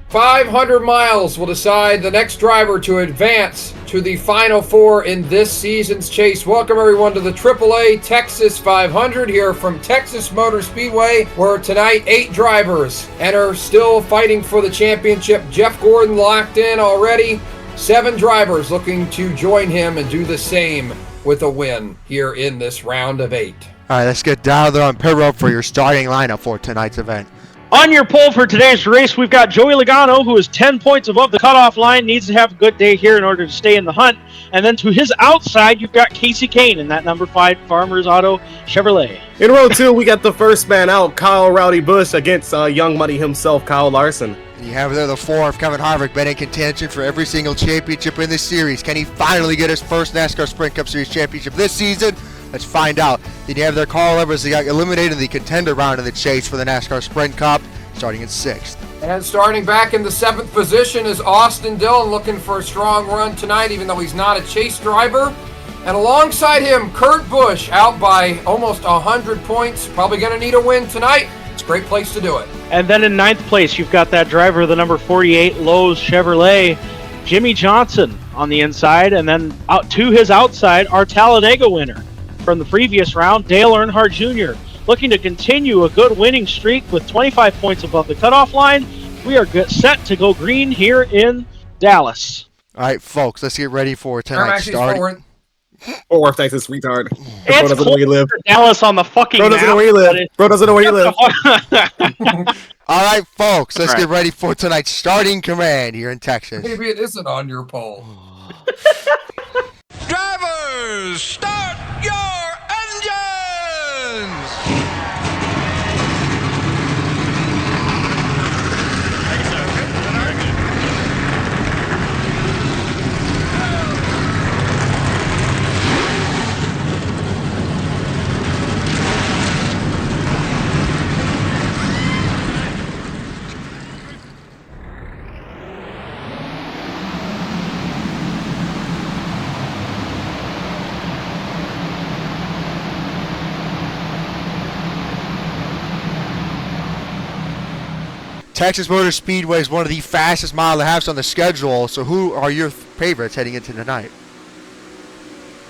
500 miles will decide the next driver to advance to the Final Four in this season's chase. Welcome everyone to the AAA Texas 500 here from Texas Motor Speedway, where tonight 8 drivers and are still fighting for the championship. Jeff Gordon locked in already. 7 drivers looking to join him and do the same with a win here in this round of 8. All right, let's get down there on pit road for your starting lineup for tonight's event. On your pole for today's race, we've got Joey Logano, who is 10 points above the cutoff line, needs to have a good day here in order to stay in the hunt. And then to his outside, you've got Kasey Kahne in that number 5 Farmers Auto Chevrolet. In row 2, we got the first man out, Kyle Rowdy Busch, against Young Money himself, Kyle Larson. And you have there the 4 of Kevin Harvick, been in contention for every single championship in this series. Can he finally get his first NASCAR Sprint Cup Series championship this season? Let's find out. Then you have their Carl Edwards, they got eliminated in the contender round of the chase for the NASCAR Sprint Cup, starting in 6th. And starting back in the 7th position is Austin Dillon, looking for a strong run tonight, even though he's not a chase driver. And alongside him, Kurt Busch, out by almost 100 points. Probably going to need a win tonight. It's a great place to do it. And then in 9th place, you've got that driver, the number 48 Lowe's Chevrolet, Jimmie Johnson on the inside. And then out to his outside, our Talladega winner from the previous round, Dale Earnhardt Jr., looking to continue a good winning streak with 25 points above the cutoff line. We are set to go green here in Dallas. All right, folks, let's get ready for tonight's start. Fort Worth, Texas, retard. It's close to Dallas on the fucking Bro doesn't know where you live. Bro doesn't know where you live. All right, folks, let's get ready for tonight's starting command here in Texas. Maybe it isn't on your poll. Drivers, start your engines! Texas Motor Speedway is one of the fastest mile and a halves on the schedule, so who are your favorites heading into tonight?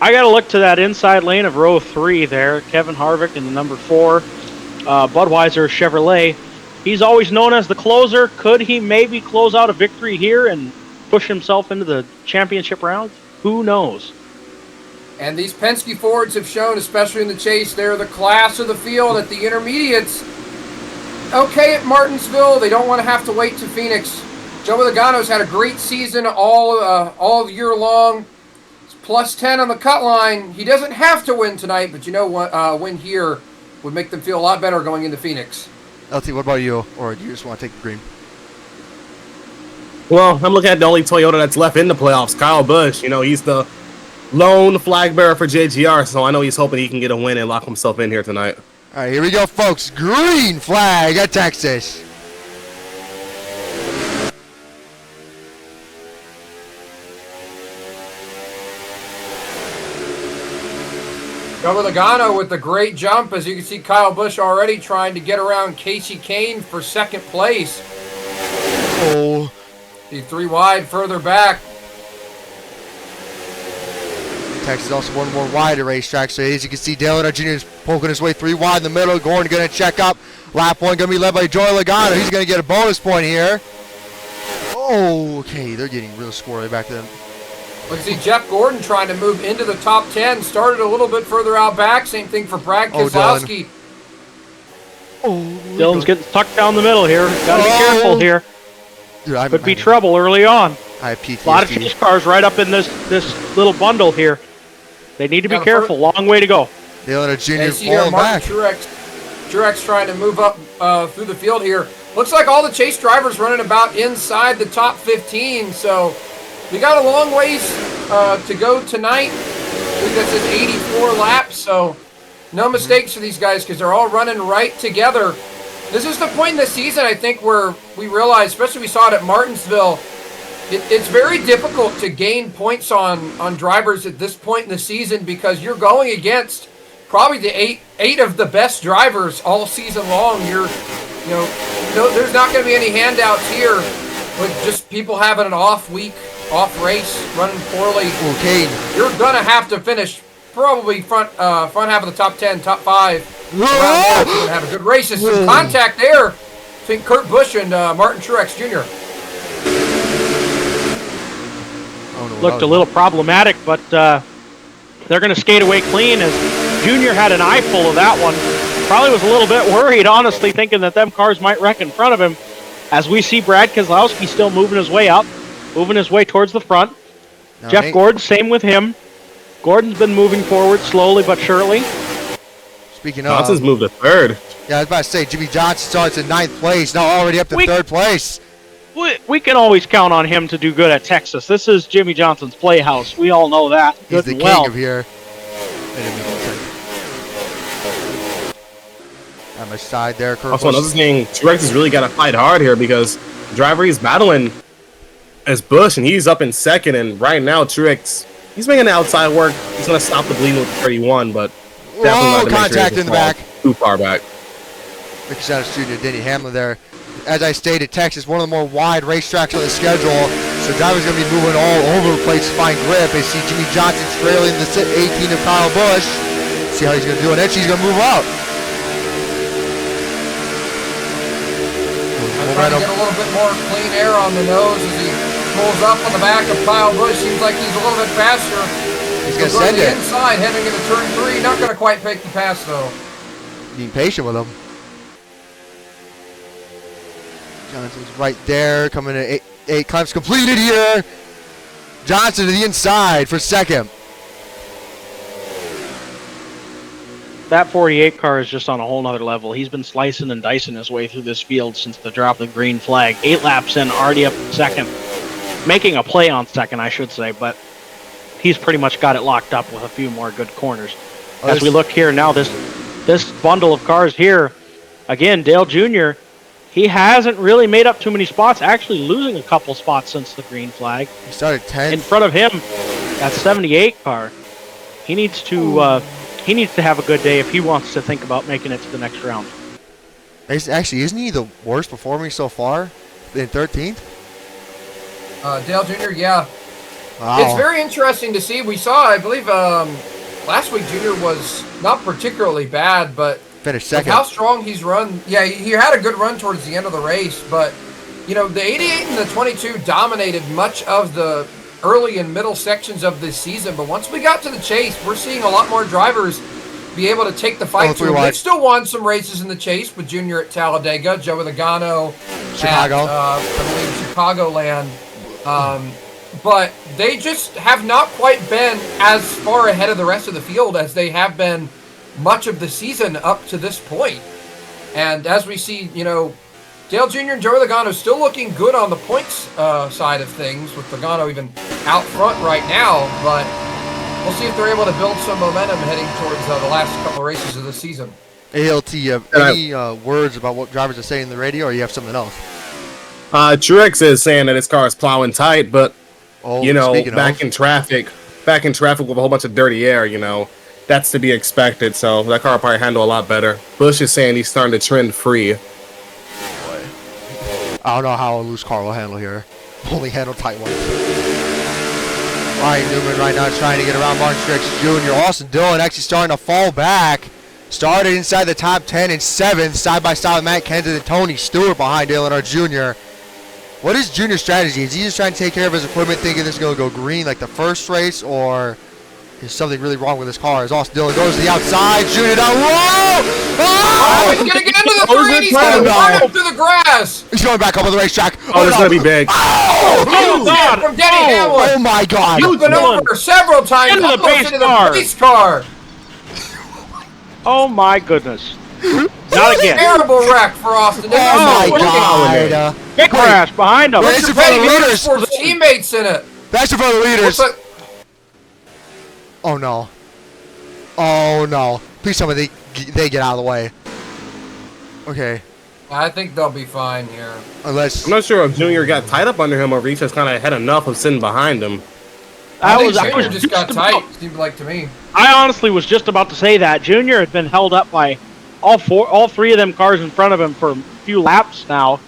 I got to look to that inside lane of row 3 there. Kevin Harvick in the number 4, Budweiser Chevrolet. He's always known as the closer. Could he maybe close out a victory here and push himself into the championship round? Who knows? And these Penske Fords have shown, especially in the chase, they're the class of the field at the intermediates. Okay at Martinsville, they don't want to have to wait to Phoenix. Joey Logano's had a great season all year long. It's plus 10 on the cut line. He doesn't have to win tonight, but you know what? Win here would make them feel a lot better going into Phoenix. LT, what about you? Or do you just want to take the green? Well, I'm looking at the only Toyota that's left in the playoffs, Kyle Busch. You know, he's the lone flag bearer for JGR, so I know he's hoping he can get a win and lock himself in here tonight. All right, here we go, folks. Green flag at Texas. Joey Logano with the great jump. As you can see, Kyle Busch already trying to get around Kasey Kahne for 2nd place. Oh. The 3 wide further back. Texas also one more wide racetrack, so as you can see, Dale Earnhardt Jr. is poking his way 3 wide in the middle. Gordon going to check up. Lap 1 going to be led by Joey Logano. He's going to get a bonus point here. Oh, okay, they're getting real squirrely back then. Let's see Jeff Gordon trying to move into the top 10. Started a little bit further out back. Same thing for Brad Keselowski. Dylan's getting tucked down the middle here. Got to be careful here. Dude, Could be trouble early on. I have PTSD. A lot of chase cars right up in this little bundle here. They need to be careful. Long way to go. Dale Earnhardt Jr. And see here, falling back. Truex trying to move up through the field here. Looks like all the chase drivers running about inside the top 15. So we got a long ways to go tonight. I think that says 84 laps. So no mistakes for these guys because they're all running right together. This is the point in the season, I think, where we realize, especially we saw it at Martinsville, it's very difficult to gain points on drivers at this point in the season because you're going against probably the eight of the best drivers all season long. There's not going to be any handouts here. with just people having an off week, off race, running poorly, Okay. you're gonna have to finish probably front half of the top 10, top 5. Around there, if you're gonna have a good race. There's some contact there between Kurt Busch and Martin Truex Jr. Looked a little problematic, but they're going to skate away clean as Junior had an eyeful of that one. Probably was a little bit worried, honestly, thinking that them cars might wreck in front of him. As we see Brad Keselowski still moving his way up, moving his way towards the front. Now, Jeff Nate, Gordon, same with him. Gordon's been moving forward slowly but surely. speaking of, Johnson's moved to 3rd. yeah, I was about to say, Jimmie Johnson starts in 9th place, now already up to 3rd place. We can always count on him to do good at Texas. This is Jimmie Johnson's playhouse. We all know that. He's Good the and king well. of here. On my side there, Kurt Also, Busch. another thing, Truex has really got to fight hard here because the driver he's battling is Busch, and he's up in 2nd. And right now, Truex, he's making the outside work. He's going to stop the bleeding with 31, but definitely not to make sure Contact he in the doesn't back. fall too far back. Keselowski Jr., Denny Hamlin there. As I stated, Texas, one of the more wide racetracks on the schedule, so drivers going to be moving all over the place to find grip. I see Jimmie Johnson trailing the 18 of Kyle Busch. See how he's going to do it. And she's going to move out. Trying to get a little bit more clean air on the nose as he pulls up on the back of Kyle Busch. Seems like he's a little bit faster. He's going to He'll go send to the it. inside, heading into turn 3. Not going to quite make the pass, though. Being patient with him. Johnson's right there, coming in 8 climbs completed here. Johnson to the inside for 2nd. That 48 car is just on a whole nother level. He's been slicing and dicing his way through this field since the drop of the green flag. 8 laps in, already up in 2nd. Making a play on 2nd, I should say, but he's pretty much got it locked up with a few more good corners. As we look here now, this bundle of cars here, again, Dale Jr., he hasn't really made up too many spots, actually losing a couple spots since the green flag. He started 10th. In front of him, that 78 car, he needs to have a good day if he wants to think about making it to the next round. Actually, isn't he the worst performing so far in 13th? Dale Jr., yeah. Wow. It's very interesting to see. We saw, I believe, last week Junior was not particularly bad, but Finished with 2nd. how strong he's run. Yeah, he had a good run towards the end of the race, but you know, the 88 and the 22 dominated much of the early and middle sections of this season. But once we got to the chase, we're seeing a lot more drivers be able to take the fight to him. They've still won some races in the chase with Junior at Talladega, Joey Logano Chicago. at, I believe, Chicagoland. But they just have not quite been as far ahead of the rest of the field as they have been much of the season up to this point. And as we see, you know, Dale Jr. and Joey Logano still looking good on the points side of things, with Logano even out front right now. But we'll see if they're able to build some momentum heading towards the last couple of races of the season. ALT, any words about what drivers are saying in the radio, or you have something else? Truex is saying that his car is plowing tight, but you know, back in traffic with a whole bunch of dirty air, you know, that's to be expected. So that car will probably handle a lot better. Busch is saying he's starting to trend free. I don't know how a loose car will handle here. Only handle tight ones. Ryan Newman right now trying to get around Martin Truex Jr. Austin Dillon actually starting to fall back. Started inside the top 10 and 7th, side by side with Matt Kenseth and Tony Stewart behind Earnhardt Jr. What is Junior's strategy? Is he just trying to take care of his equipment, thinking this is going to go green like the first race, or is something really wrong with his car? As Austin Dillon goes to the outside, Junior down low! Oh, he's going to get into the 3, and he's going to run him through the grass! He's going back up on the racetrack. Oh, this is going to be big. Oh, God! From Denny Hamlin! Oh, my God! He's been over several times, Into the almost into pace the pace car! Oh my goodness. Not again. Terrible wreck for Austin. Oh, my God! Big crash behind him. That's Mr. in front of the Petty leaders. for his teammates in it. That's in front of the leaders. Looks like- Oh, no. Oh, no. Please tell me they get out of the way. Okay. I think they'll be fine here. Unless... I'm not sure if Junior got tied up under him or if he just kind of had enough of sitting behind him. I think I was Junior just got about- tight, seemed like to me. I honestly was just about to say that. Junior had been held up by all 3 of them cars in front of him for a few laps now.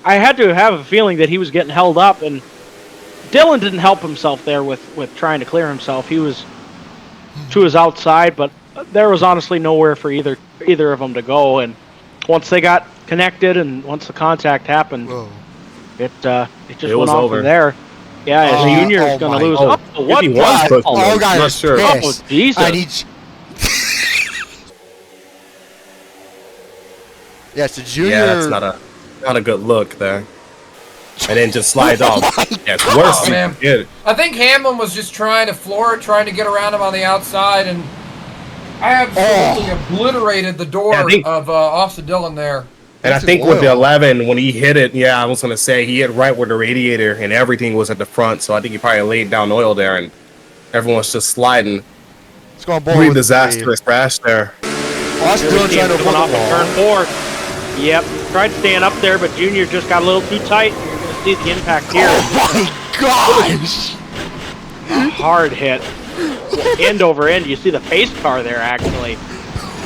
I had to have a feeling that he was getting held up, and Dillon didn't help himself there with trying to clear himself. He was to his outside, but there was honestly nowhere for either of them to go. And once they got connected and once the contact happened, it just went off from there. Yeah, Junior is going to lose. Oh, what? God, not sure. Oh, Jesus. Yeah, so Junior. Yeah, that's not a good look there. And then just slides off. Yeah, it's worse. Man. I think Hamlin was just trying to floor it, trying to get around him on the outside, and absolutely obliterated the door of Austin Dillon there. And I think with the 11, when he hit it, I was going to say he hit right where the radiator and everything was at the front. So I think he probably laid down oil there, and everyone was just sliding. It's going pretty disastrous crash there. Austin Dillon trying to run off of turn 4. Yep, tried staying up there, but Junior just got a little too tight. You're going to see the impact here. Oh my gosh! A hard hit. End over end. You see the pace car there, actually.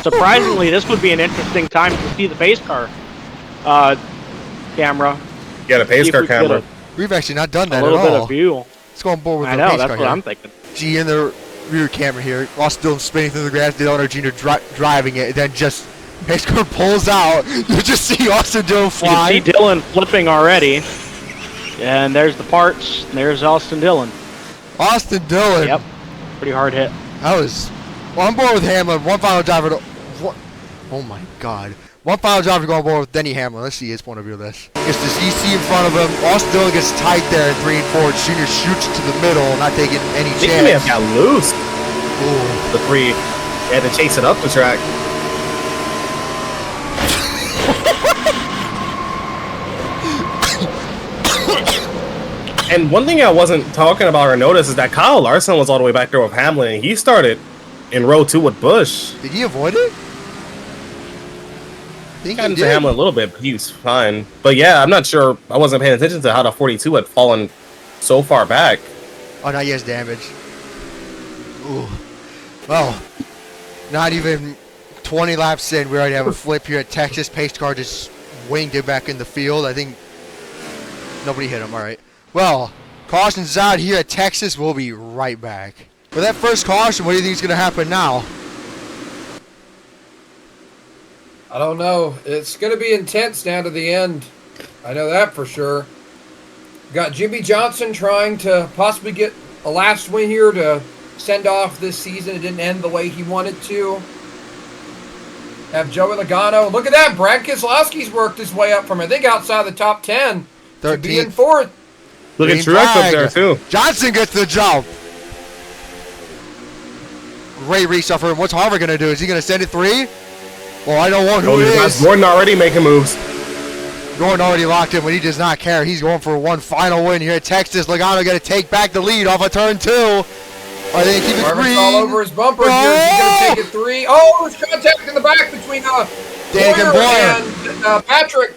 Surprisingly, this would be an interesting time to see the pace car camera. Yeah, the pace car camera. We've actually not done that at all. A little bit of view. Let's go on board with I the know, pace that's car what here. I'm thinking. G in the rear camera here. Austin Dillon spinning through the grass. Earnhardt Jr. driving it. And then just pace car pulls out. You just see Austin Dillon fly. You can see Dillon flipping already. And there's the parts. There's Austin Dillon. Austin Dillon. Yep. Pretty hard hit. That was. Well, I'm board with Hamlin. One final driver. Oh my God. One final driver to go on board with Denny Hamlin. Let's see his point of view of this. Gets this EC in front of him. Austin Dillon gets tight there in 3 and 4. Junior shoots to the middle, not taking any chance. He may have got loose. Ooh. The 3 had to chase it up the track. And one thing I wasn't talking about or noticed is that Kyle Larson was all the way back there with Hamlin. And he started in row 2 with Busch. Did he avoid it? I think got into Hamlin a little bit, but he was fine. But yeah, I'm not sure. I wasn't paying attention to how the 42 had fallen so far back. Oh, now he has damage. Ooh. Well, not even 20 laps in, we already have a flip here at Texas. Pace car just winged it back in the field. I think nobody hit him. All right. Well, caution's out here at Texas. We'll be right back. For that first caution, what do you think is going to happen now? I don't know. It's going to be intense down to the end. I know that for sure. Got Jimmie Johnson trying to possibly get a last win here to send off this season. It didn't end the way he wanted to. Have Joey Logano. Look at that. Brad Keselowski's worked his way up from, I think, outside the top 10 to be in 4th. Look at Truex up there, too. Johnson gets the jump. Great restart for him. What's Harvick going to do? Is he going to send it 3? Well, I don't want who it is. Gordon already making moves. Gordon already locked in, but he does not care. He's going for one final win here at Texas. Logano going to take back the lead off of turn 2. Are they going to keep it green? All over his bumper here. Is he going to take it 3? Oh, there's contact in the back between Boyer and Patrick.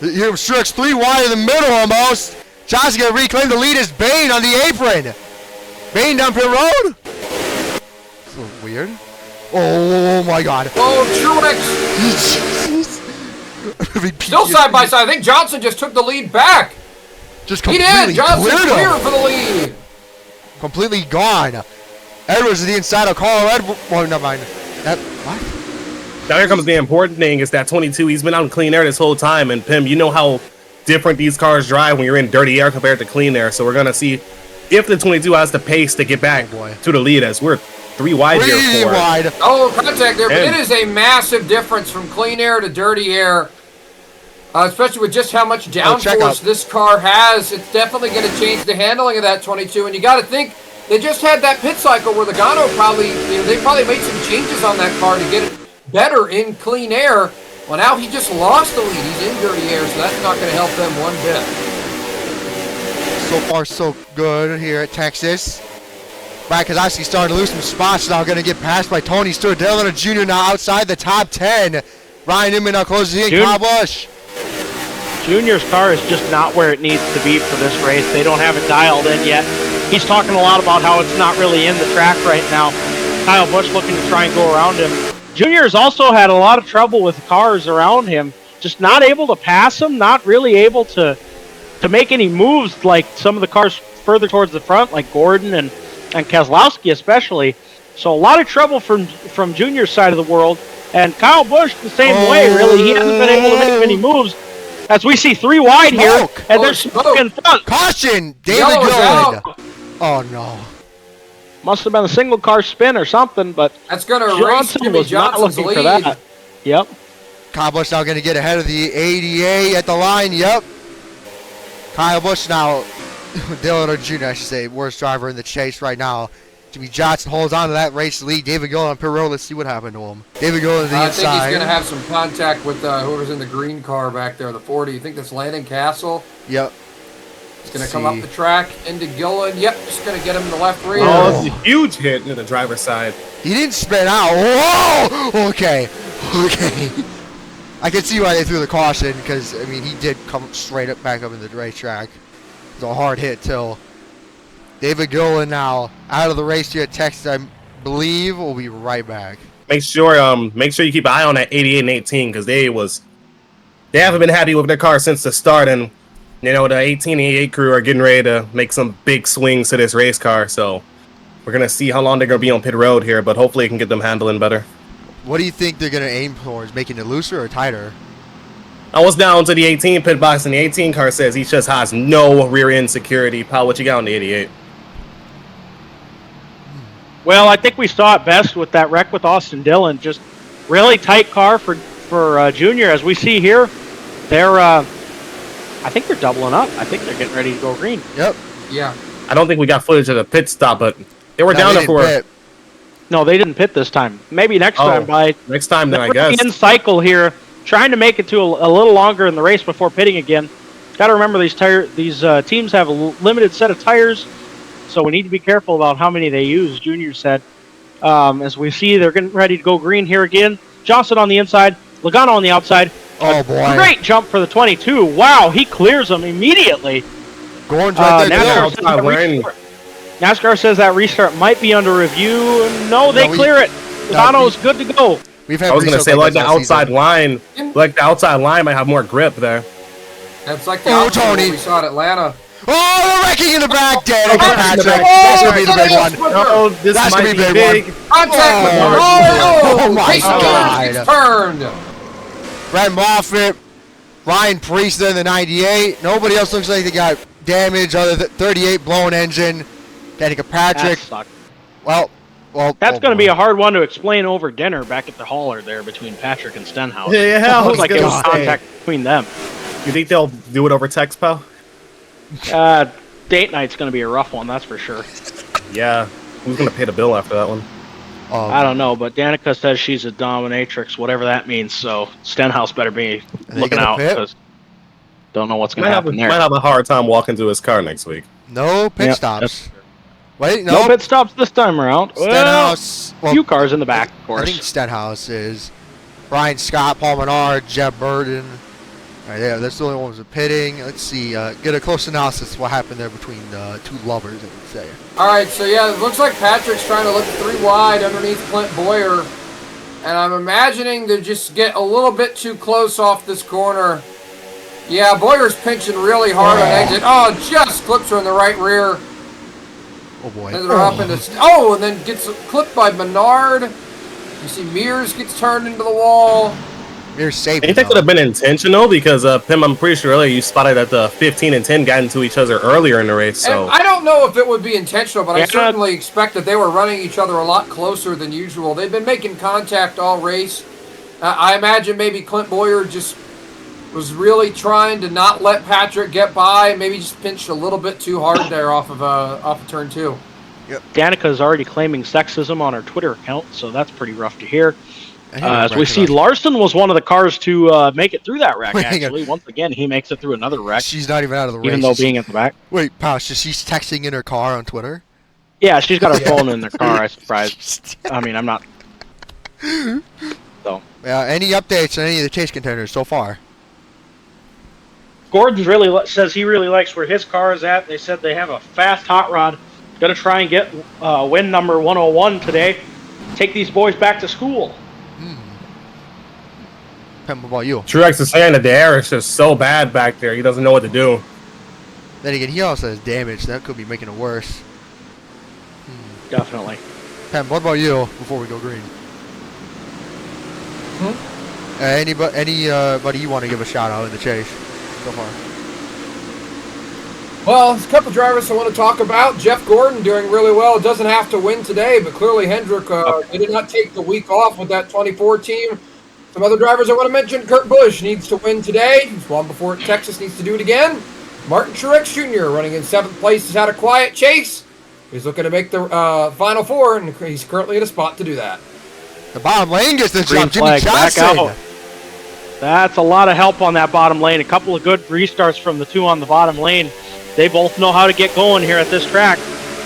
Here, Truex 3 wide in the middle almost. Johnson going to reclaim the lead as Bain on the apron. Bain down pit road. It's a little weird. Oh my God. Oh, Truex. Still side by side. I think Johnson just took the lead back. Just he did. Johnson clear for the lead. Completely gone. Edwards is the inside of Carl Edwards. Oh, never mind. What? Now here comes the important thing. Is that 22. He's been out in clean air this whole time. And Pim, you know how different these cars drive when you're in dirty air compared to clean air. So we're going to see if the 22 has the pace to get back to the lead as we're 3 wide here. Wide. Oh, contact there. But it is a massive difference from clean air to dirty air. Especially with just how much downforce this car has. It's definitely going to change the handling of that 22. And you got to think, they just had that pit cycle where Logano they probably made some changes on that car to get it better in clean air. Well, now he just lost the lead. He's in dirty air, so that's not going to help them one bit. So far, so good here at Texas. Brad Keselowski starting to lose some spots now. Going to get passed by Tony Stewart. Earnhardt Jr. now outside the top 10. Ryan Inman now closes in. Kyle Busch. Junior's car is just not where it needs to be for this race. They don't have it dialed in yet. He's talking a lot about how it's not really in the track right now. Kyle Busch looking to try and go around him. Junior's also had a lot of trouble with cars around him. just not able to pass him, not really able to make any moves like some of the cars further towards the front, like Gordon and Keselowski especially. So a lot of trouble from Junior's side of the world. And Kyle Busch the same way, really. He hasn't been able to make many moves. As we see 3 wide here, and there's smoke in front. Caution! David Gillen! Oh, no. Must have been a single car spin or something, but that's going to race Jimmie Johnson's lead. For that. Yep. Kyle Busch now going to get ahead of the ADA at the line. Yep. Kyle Busch now, Earnhardt Jr., I should say, worst driver in the chase right now. Jimmie Johnson holds on to that race lead. David Gillen on pit road. Let's see what happened to him. David Gillen to the inside. I think he's going to have some contact with whoever's in the green car back there, the 40. You think that's Landon Castle? Yep. He's going to come up the track into Gillen. Yep, just going to get him in the left rear. Oh, it's a huge hit to the driver's side. He didn't spin out. Whoa! Okay. I can see why they threw the caution because, I mean, he did come straight up back up in the racetrack. It was a hard hit, too. David Gillen now out of the race here at Texas, I believe. We'll be right back. Make sure you keep an eye on that 88 and 18 because they haven't been happy with their car since the start, and the 18 and 88 crew are getting ready to make some big swings to this race car. So we're gonna see how long they're gonna be on pit road here, but hopefully it can get them handling better. What do you think they're gonna aim towards, making it looser or tighter? I was down to the 18 pit box, and the 18 car says he just has no rear end security. Pal, what you got on the 88? Well, I think we saw it best with that wreck with Austin Dillon. Just really tight car for Junior. As we see here, they're I think they're doubling up. I think they're getting ready to go green. Yep. Yeah. I don't think we got footage of the pit stop, but they were down there for. No, they didn't pit this time. Maybe next time. Next time, then I guess. In cycle here, trying to make it to a little longer in the race before pitting again. Got to remember these teams have a limited set of tires. So we need to be careful about how many they use, Junior said. As we see, they're getting ready to go green here again. Johnson on the inside, Logano on the outside. Oh, boy. Great jump for the 22. Wow, he clears them immediately. Gordon's right there. NASCAR says that restart might be under review. No, they clear it. Logano is good to go. I was going to say, like the outside line. Like the outside line might have more grip there. That's like the Tony we saw at Atlanta. Oh, the wrecking in the back, Danica Patrick. That's going to be the big one. Oh, this might be big. Contact with oh my God. Turned. Brad Moffitt, Ryan Priest in the 98. Nobody else looks like they got damage other than 38 blown engine. Danica Patrick. Well, that's going to be a hard one to explain over dinner back at the hauler there between Patrick and Stenhouse. Yeah, it looks like it was contact between them. You think they'll do it over text, pal? Date night's going to be a rough one, that's for sure. Yeah. Who's going to pay the bill after that one? I don't know, but Danica says she's a dominatrix, whatever that means, so Stenhouse better be looking out, because don't know what's going to happen there. Might have a hard time walking to his car next week. No pit stops. Wait, no pit stops this time around. Stenhouse. Well, a few cars in the back, of course. I think Stenhouse is Brian Scott, Paul Menard, Jeb Burton. Right there, that's the only ones with pitting. Let's see, get a close analysis of what happened there between the two lovers, I would say. All right, so yeah, it looks like Patrick's trying to look 3 wide underneath Clint Boyer. And I'm imagining they just get a little bit too close off this corner. Yeah, Boyer's pinching really hard on exit. Oh, just clips her in the right rear. Oh, boy. And they're up into, and then gets clipped by Menard. You see Mears gets turned into the wall. Mears saved. I think that could have been intentional because, Pim, I'm pretty sure earlier you spotted that the 15 and 10 got into each other earlier in the race. So and I don't know if it would be intentional, but I certainly expect that they were running each other a lot closer than usual. They've been making contact all race. I imagine maybe Clint Boyer just was really trying to not let Patrick get by, and maybe just pinched a little bit too hard there off of turn 2. Yep. Danica is already claiming sexism on her Twitter account, so that's pretty rough to hear. As we see, Larson was one of the cars to make it through that wreck, actually. Once again, he makes it through another wreck. She's not even out of the race. Even though being at the back. Wait, Posh, she's texting in her car on Twitter? Yeah, she's got her phone in the car, I surprised. I mean, I'm not. So. Yeah, any updates on any of the chase contenders so far? Gordon really says he really likes where his car is at. They said they have a fast hot rod. Going to try and get win number 101 today. Take these boys back to school. What about you? Truex is saying that the air is just so bad back there. He doesn't know what to do. Then again, he also has damage. That could be making it worse. Definitely. Pem, what about you before we go green? Anybody you want to give a shout out in the chase so far? Well, there's a couple drivers I want to talk about. Jeff Gordon doing really well. Doesn't have to win today, but clearly Hendrick they did not take the week off with that 24 team. Some other drivers I want to mention. Kurt Busch needs to win today. He's won before at Texas, needs to do it again. Martin Truex Jr. running in 7th place has had a quiet chase. He's looking to make the Final Four, and he's currently in a spot to do that. The bottom lane gets the Green jump. Jimmie flag, Johnson. back out. That's a lot of help on that bottom lane. A couple of good restarts from the two on the bottom lane. They both know how to get going here at this track,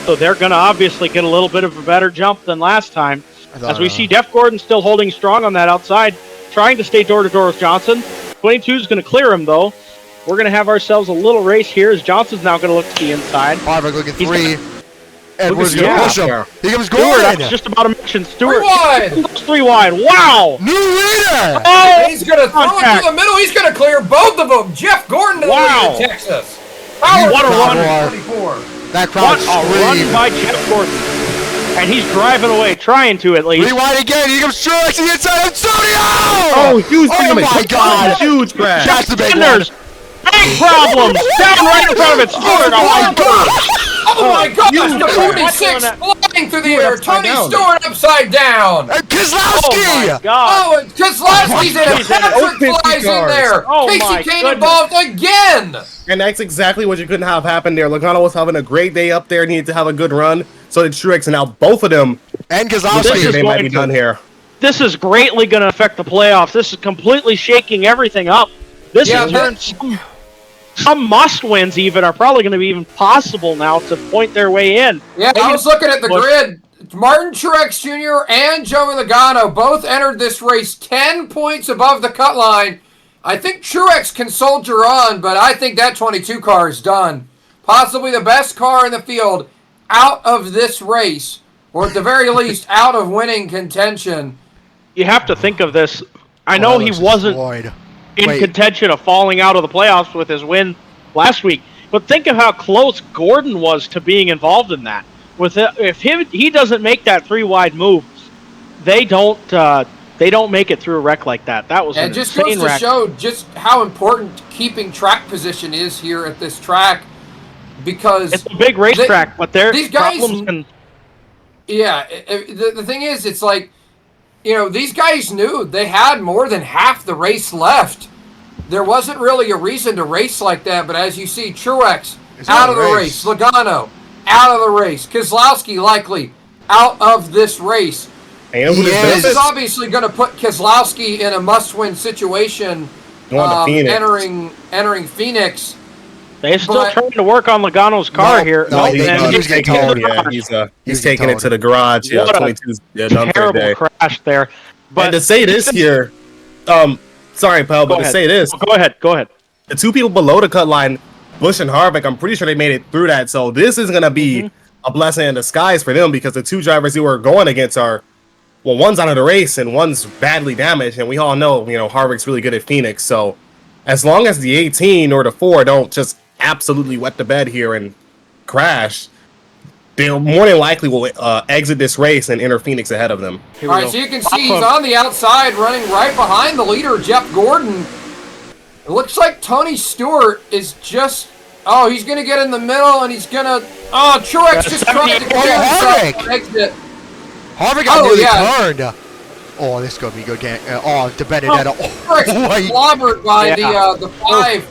so they're going to obviously get a little bit of a better jump than last time. As we see Jeff Gordon still holding strong on that outside, trying to stay door-to-door with Johnson. 22 is going to clear him, though. We're going to have ourselves a little race here as Johnson's now going to look to the inside. Harvick looking He's 3. Edwards Look at going to push him. Here comes Stewart, I Gordon. was just about to mention Stewart. 3 wide. 3 wide. Wow! New leader. Oh, He's going to throw it contact. to the middle. He's going to clear both of them. Jeff Gordon to the Wow. lead in Texas. Power What a run. 24. That What crowd a run screamed. by Jeff Gordon. And he's driving away, trying to at least. Rewind again. Here comes Truex to the inside. Antonio. Oh, huge Oh damage. my God. Huge crash. That's the big one. Fenders. Big problems. Down right in front of it. Stewart. Oh my God. Oh my gosh, you- the 46 That- flying through the air. upside Tony down. Stewart upside down. And Oh Keselowski. my God. Oh, and Keselowski's in it. He's in it. Patrick Oh, 50 flies in cars. there. Oh my Casey Kane goodness. involved again. And that's exactly what you couldn't have happen there. Logano was having a great day up there, needed to have a good run. So did Truex, and now both of them, And This Keselowski. is they might be going done to- here. This is greatly going to affect the playoffs. This is completely shaking everything up. This Yeah, has turned some must-wins even are probably going to be even possible now to point their way in. Yeah, I was looking at the Busch. grid. Martin Truex Jr. and Joey Logano both entered this race 10 points above the cut line. I think Truex can soldier on, but I think that 22 car is done. Possibly the best car in the field out of this race, or at the very least, out of winning contention. You have to think of this. I know he wasn't in Wait. contention of falling out of the playoffs with his win last week, but think of how close Gordon was to being involved in that. If he doesn't make that 3-wide move, they don't make it through a wreck like that. That was And an it just insane goes to wreck. show just how important keeping track position is here at this track, because It's a big racetrack, but their these guys- problems can. yeah, the thing is, it's like, you know, these guys knew they had more than half the race left. There wasn't really a reason to race like that, but as you see, Truex out of the race. Logano out of the race. Keselowski likely out of this race. And who This is obviously going to put Keselowski in a must-win situation Going to Phoenix. entering Phoenix. They're still But- trying to work on Logano's car No, here. no, he's and he's getting taking it. towed. Yeah, he's getting taking it towed. to the garage. Yeah, What a 22's done for the terrible day. crash there. But And to say this here, sorry, pal, but Go to ahead. say this, Go ahead. the two people below the cut line, Busch and Harvick, I'm pretty sure they made it through that. So this is going to be a blessing in disguise for them, because the two drivers who are going against are, well, one's out of the race and one's badly damaged. And we all know, you know, Harvick's really good at Phoenix. So as long as the 18 or the 4 don't just absolutely wet the bed here and crash, they'll more than likely will exit this race and enter Phoenix ahead of them. Here All we right, go. so you can see he's on the outside running right behind the leader, Jeff Gordon. It looks like Tony Stewart is just... Oh, he's going to get in the middle, and he's going to... Oh, Truex just tried to clear Harvick. himself. Exit. Harvick got Oh, nearly yeah. turned. Oh, this is going to be good. De Benedetto. Truex Oh, clobbered by Yeah. the 5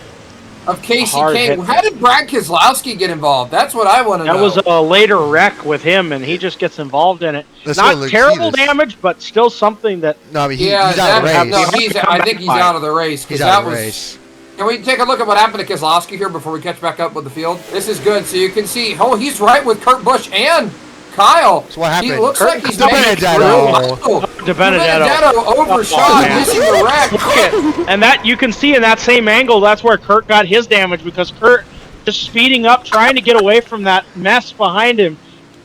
of Casey Hard Kane. hit. How did Brad Keselowski get involved? That's what I want to know. That was a later wreck with him, and he just gets involved in it. Let's Not go, terrible let's see this. damage, but still something that. No, I mean, he's Yeah, out of the that- race. no, He he's, has to come I think back he's by. out of the race. 'cause He's that out of the was, race. Can we take a look at what happened to Keselowski here before we catch back up with the field? This is good. So you can see, oh, he's right with Kurt Busch and Kyle. So what happened? He looks like he's De made it Benedetto. through. Oh, De Benedetto. overshot, Oh, man. missing the wreck. Look at- and that you can see in that same angle, that's where Kurt got his damage, because Kurt just speeding up, trying to get away from that mess behind him,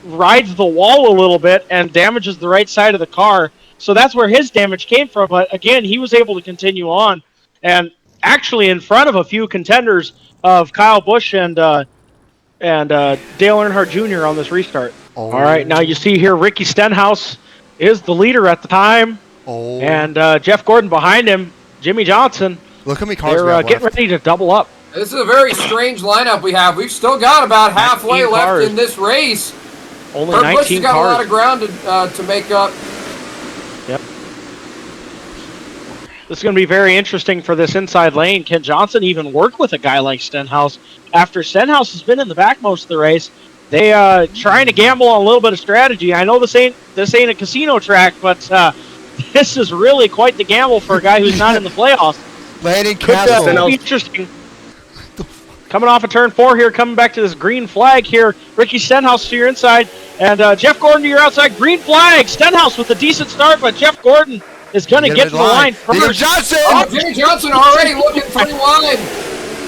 rides the wall a little bit and damages the right side of the car. So that's where his damage came from. But again, he was able to continue on, and actually in front of a few contenders of Kyle Busch and Dale Earnhardt Jr. on this restart. Oh. All right, now you see here Ricky Stenhouse is the leader at the time, and Jeff Gordon behind him, Jimmie Johnson. Look how many cars they're getting ready to double up. This is a very strange lineup we have. We've still got about halfway left in this race. Only 19 Busch has got cars. a lot of ground to make up. Yep. This is going to be very interesting for this inside lane. Can Johnson even work with a guy like Stenhouse? After Stenhouse has been in the back most of the race, they trying to gamble on a little bit of strategy. I know this ain't a casino track, but this is really quite the gamble for a guy who's not in the playoffs. Landon Castle. Interesting. Coming off of turn 4 here, coming back to this green flag here. Ricky Stenhouse to your inside, and Jeff Gordon to your outside. Green flag. Stenhouse with a decent start, but Jeff Gordon is going to get to the line first. Johnson! Oh, Jimmie Johnson already looking 3 wide.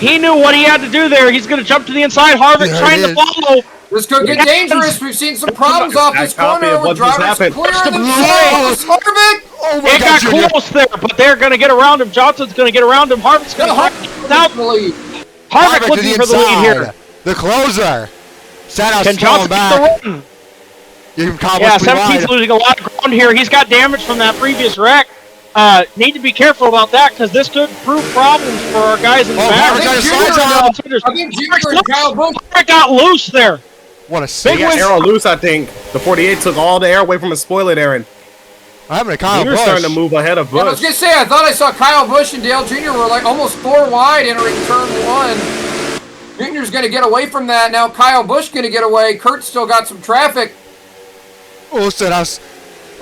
He knew what he had to do there. He's going to jump to the inside. Harvick trying to follow. This could get dangerous. We've seen some problems off this corner with drivers clearing themselves. Harvick! Oh my It got God, close there, but they're going to get around him. Johnson's going to get around him. Harvick's going to out. Harvick looking for the lead here. The closer. Stenhouse Can Johnson back. get the run? Yeah, 17's losing a lot of ground here. He's got damage from that previous wreck. Need to be careful about that because this could prove problems for our guys in the back. I think Junior and Kyle Busch got loose there. What a He sick got arrow loose, I think. The 48 took all the air away from his spoiler there, and I'm a Kyle Junior's Busch. starting to move ahead of Busch. I was going to say, I thought I saw Kyle Busch and Dale Jr. were like almost 4 wide entering turn 1. Junior's going to get away from that. Now Kyle Busch going to get away. Kurt's still got some traffic. Oh, Stenhouse.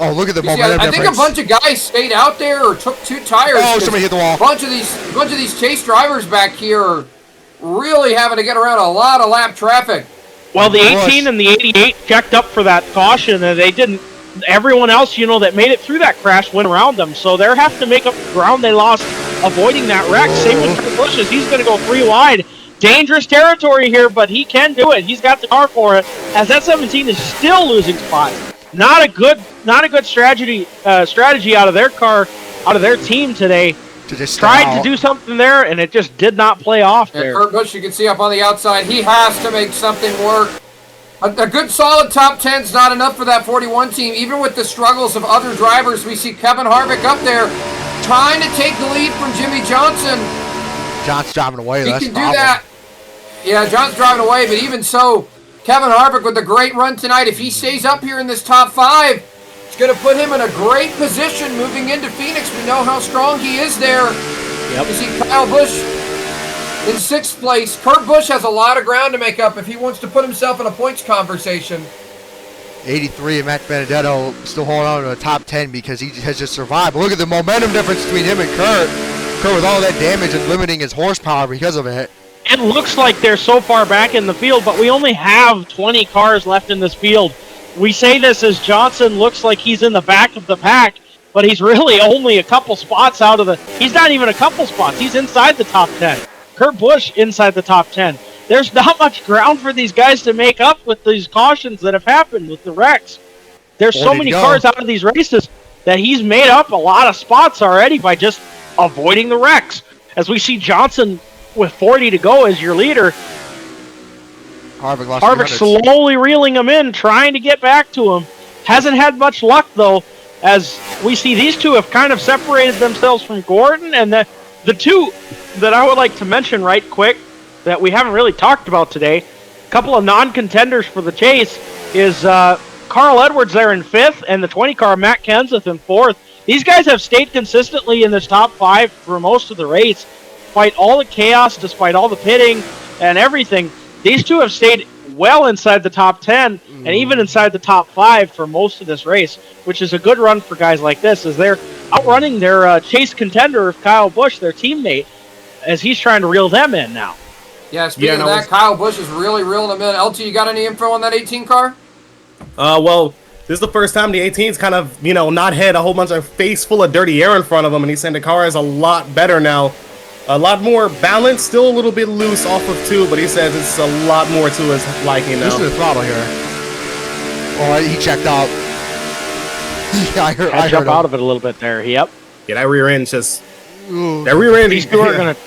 Oh, look at the momentum I think a bunch of guys stayed out there or took 2 tires. Oh, somebody hit the wall. A bunch of these chase drivers back here are really having to get around a lot of lap traffic. Well, the 18 and the 88 checked up for that caution, and they didn't. Everyone else, that made it through that crash went around them, so they're having to make up the ground they lost avoiding that wreck. Same with Kurt Busch. He's going to go 3 wide. Dangerous territory here, but he can do it. He's got the car for it. As that 17 is still losing spots. Not a good strategy out of their car, out of their team today. Tried to do something there, and it just did not play off there. Kurt Busch, you can see up on the outside, he has to make something work. A good solid top 10 is not enough for that 41 team. Even with the struggles of other drivers, we see Kevin Harvick up there trying to take the lead from Jimmie Johnson. John's driving away. He can do that. Yeah, John's driving away, but even so, Kevin Harvick with a great run tonight. If he stays up here in this top 5, it's going to put him in a great position moving into Phoenix. We know how strong he is there. Yep. You see Kyle Busch in 6th place. Kurt Busch has a lot of ground to make up if he wants to put himself in a points conversation. 83 and Matt Benedetto still holding on to the top 10 because he has just survived. But look at the momentum difference between him and Kurt. Kurt with all that damage and limiting his horsepower because of it. It looks like they're so far back in the field, but we only have 20 cars left in this field. We say this as Johnson looks like he's in the back of the pack, but he's really only a couple spots out of the... He's not even a couple spots. He's inside the top 10. Kurt Busch inside the top 10. There's not much ground for these guys to make up with these cautions that have happened with the wrecks. There's so many cars out of these races that he's made up a lot of spots already by just avoiding the wrecks. As we see Johnson with 40 to go as your leader, Harvick slowly reeling him in, trying to get back to him. Hasn't had much luck, though, as we see these two have kind of separated themselves from Gordon. And the two that I would like to mention right quick that we haven't really talked about today, a couple of non-contenders for the chase, is Carl Edwards there in 5th and the 20 car Matt Kenseth in 4th. These guys have stayed consistently in this top 5 for most of the race. Despite all the chaos, despite all the pitting and everything, these two have stayed well inside the top 10 and even inside the top 5 for most of this race, which is a good run for guys like this, as they're outrunning their chase contender, Kyle Busch, their teammate, as he's trying to reel them in now. Yeah, speaking of that, Kyle Busch is really reeling them in. LT, you got any info on that 18 car? Well, this is the first time the 18's kind of, not had a whole bunch of face full of dirty air in front of him, and he's saying the car is a lot better now. A lot more balanced, still a little bit loose off of 2, but he says it's a lot more to his liking now. Listen to the throttle here. All right, he checked out. Yeah, I heard jump him. out of it a little bit there. Yep. Yeah, that rear end just... That rear end... These two are going to...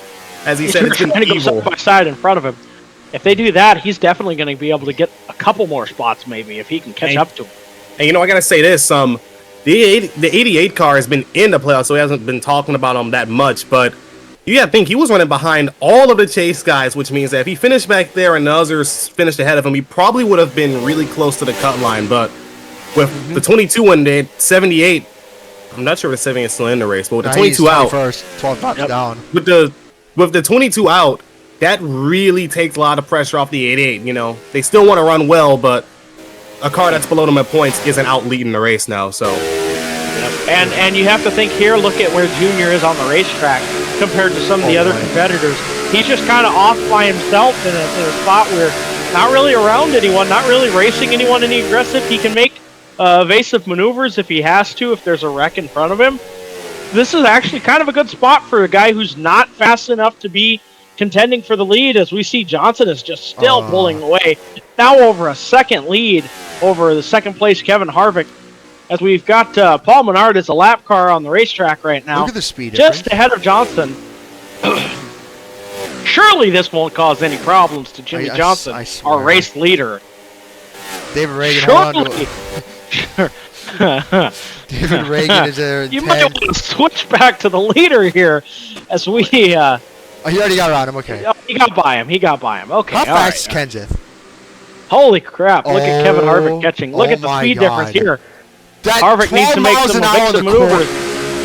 As he said, it's been trying to go evil. side by side in front of him. If they do that, he's definitely going to be able to get a couple more spots, maybe, if he can catch up to him. And you know, I gotta say this: the 88 car has been in the playoffs, so he hasn't been talking about him that much. But you gotta think he was running behind all of the chase guys, which means that if he finished back there and the others finished ahead of him, he probably would have been really close to the cut line. But with the 22 and the 78, I'm not sure if the 78 is still in the race, but with the 22 out, 12 laps down. With the 22 out, that really takes a lot of pressure off the 88. You know, they still want to run well, but a car that's below them at points isn't out leading the race now. So, and you have to think here. Look at where Junior is on the racetrack compared to some of the other competitors. He's just kind of off by himself in a spot where not really around anyone, not really racing anyone any aggressive. He can make evasive maneuvers if he has to, if there's a wreck in front of him. This is actually kind of a good spot for a guy who's not fast enough to be contending for the lead, as we see Johnson is just still pulling away. Now over a second lead over the second place Kevin Harvick, as we've got Paul Menard as a lap car on the racetrack right now. Look at the speed just ahead of Johnson. Surely this won't cause any problems to Jimmie Johnson, our race leader. David Reagan, David Reagan is there. You might want to switch back to the leader here, as we. He already got around him. Okay. He got by him. Okay. How fast is Kenseth? Holy crap! Look at Kevin Harvick catching. Look at the speed difference here. Harvick needs to make some evasive maneuvers.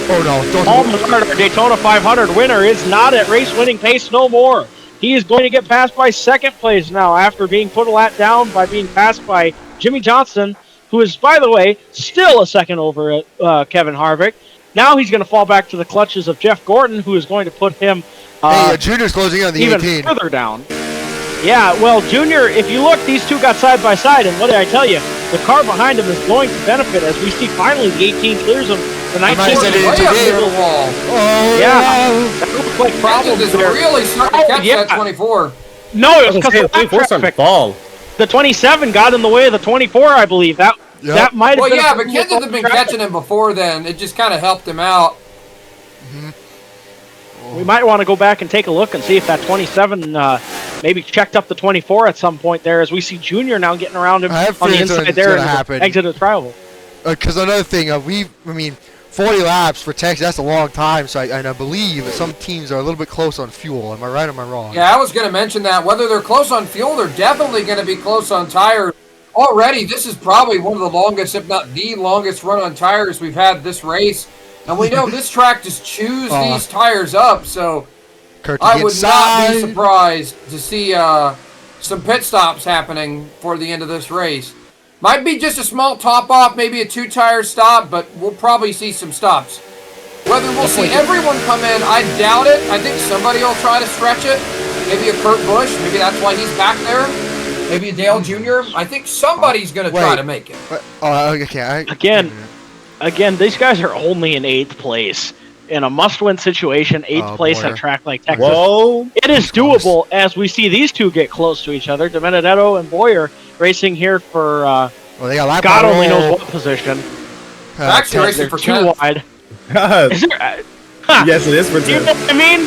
Oh no! Paul Menard, our Daytona 500 winner, is not at race-winning pace no more. He is going to get passed by second place now after being put a lap down by being passed by Jimmie Johnson, who is, by the way, still a second over at Kevin Harvick. Now he's going to fall back to the clutches of Jeff Gordon, who is going to put him Junior's closing in on the even 18. further down. Yeah, well, Junior, if you look, these two got side by side, and what did I tell you? The car behind him is going to benefit as we see finally the 18 clears him. The 19 way up near the wall. Yeah, that looks like problems is there. Really starting to catch that 24. No, it was because the 24 starting to fall. The 27 got in the way of the 24, I believe. That might have been. Well, yeah, but Kenseth had been catching him before then. It just kind of helped him out. We might want to go back and take a look and see if that 27 maybe checked up the 24 at some point there, as we see Junior now getting around him on the inside there and exit of travel. Because another thing, 40 laps for Texas, that's a long time. So I believe that some teams are a little bit close on fuel. Am I right or am I wrong? Yeah, I was going to mention that. Whether they're close on fuel, they're definitely going to be close on tires. Already, this is probably one of the longest, if not the longest run on tires we've had this race. And we know this track just chews these tires up, so I would not be surprised to see some pit stops happening for the end of this race. Might be just a small top-off, maybe a two-tire stop, but we'll probably see some stops. Whether we'll see everyone come in, I doubt it. I think somebody will try to stretch it. Maybe a Kurt Busch. Maybe that's why he's back there. Maybe a Dale Jr. I think somebody's going to try to make it. Okay. Again, these guys are only in 8th place. In a must-win situation, 8th place at a track like Texas. Whoa. It is doable as we see these two get close to each other. DiBenedetto and Boyer racing here for God only knows what position. Actually racing for 2 wide. Yes, it is for 2. You know what I mean?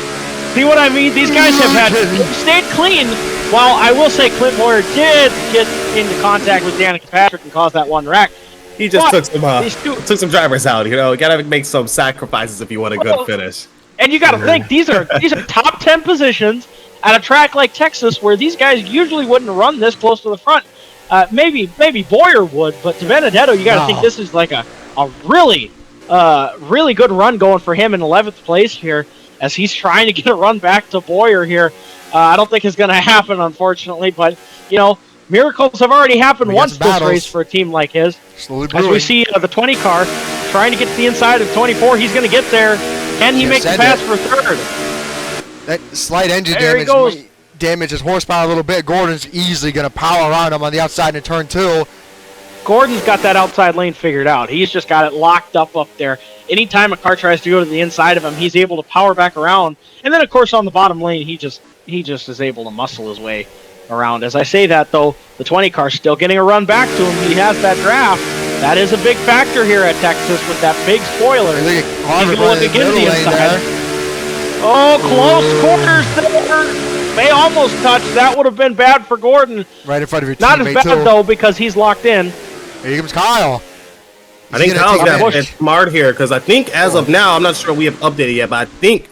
See what I mean? These guys have stayed clean. While I will say Clint Boyer did get into contact with Danica Patrick and cause that one wreck. He just took some drivers out, you know. You gotta make some sacrifices if you want a good finish. And you gotta think these are top 10 positions at a track like Texas, where these guys usually wouldn't run this close to the front. Maybe Boyer would, but DiBenedetto, you gotta think this is like a really good run going for him in 11th place here, as he's trying to get a run back to Boyer here. I don't think it's gonna happen, unfortunately, but you know. Miracles have already happened once this race for a team like his. As we see the 20 car trying to get to the inside of 24, he's going to get there. Can he make the pass for 3rd? That slight engine damage his horsepower a little bit. Gordon's easily going to power around him on the outside in turn 2. Gordon's got that outside lane figured out. He's just got it locked up there. Anytime a car tries to go to the inside of him, he's able to power back around. And then, of course, on the bottom lane, he just is able to muscle his way around. As I say that, though, the 20 car still getting a run back to him. He has that draft. That is a big factor here at Texas with that big spoiler. Look at He's Harvick going to running look again middle the lane inside. there. Oh, close quarters there. They almost touched. That would have been bad for Gordon. Right in front of your Not teammate, as bad, too. though, because he's locked in. Here comes Kyle. I think Kyle's got to get smart here because I think as of now, I'm not sure we have updated yet, but I think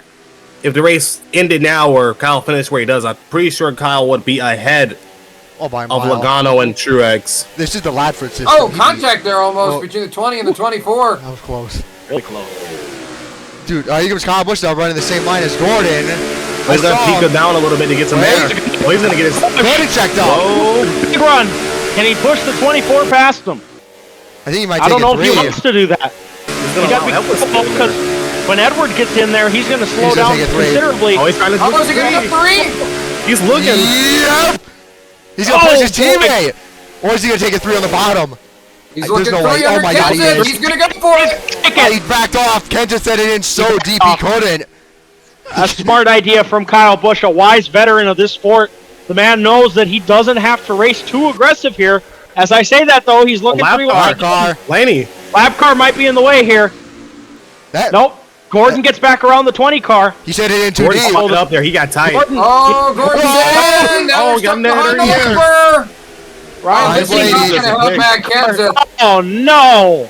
if the race ended now or Kyle finished where he does, I'm pretty sure Kyle would be ahead Oh, by a of mile. Logano and Truex. This is the Ladford system. Oh, contact there almost between the 20 and the 24. That was close. Really close. Dude, here comes Kyle Busch now running the same line as Gordon. He's going to peek it down a little bit to get some air. Oh, he's going to get his... Gordon checked out. Oh, big run. Can he push the 24 past him? I think he might I take don't know a if he three. wants to do that. He got to be careful because when Edward gets in there, he's going to slow He's gonna down take a three. considerably. Oh, he's trying to Oh, is he going to get 3? He's looking. Yep. He's going to push his teammate. Or is he going to take a 3 on the bottom? He's There's looking no for way. you Oh under my God, he Kenseth. is. He's going to go for it. He backed off. Kenseth set it in so deep he couldn't. A smart idea from Kyle Busch, a wise veteran of this sport. The man knows that he doesn't have to race too aggressive here. As I say that, though, he's looking pretty Lap wide. car. Laney. Lap car might be in the way here. That, Nope. Gordon gets back around the 20 car. He set it in too Gordon deep. caught it up there. He got tight. Gordon, Oh, Gordon's in. Now Oh, we're stuck got behind the him there. leaper. Ryan This is not Blaney going to help Matt Kenseth. oh no!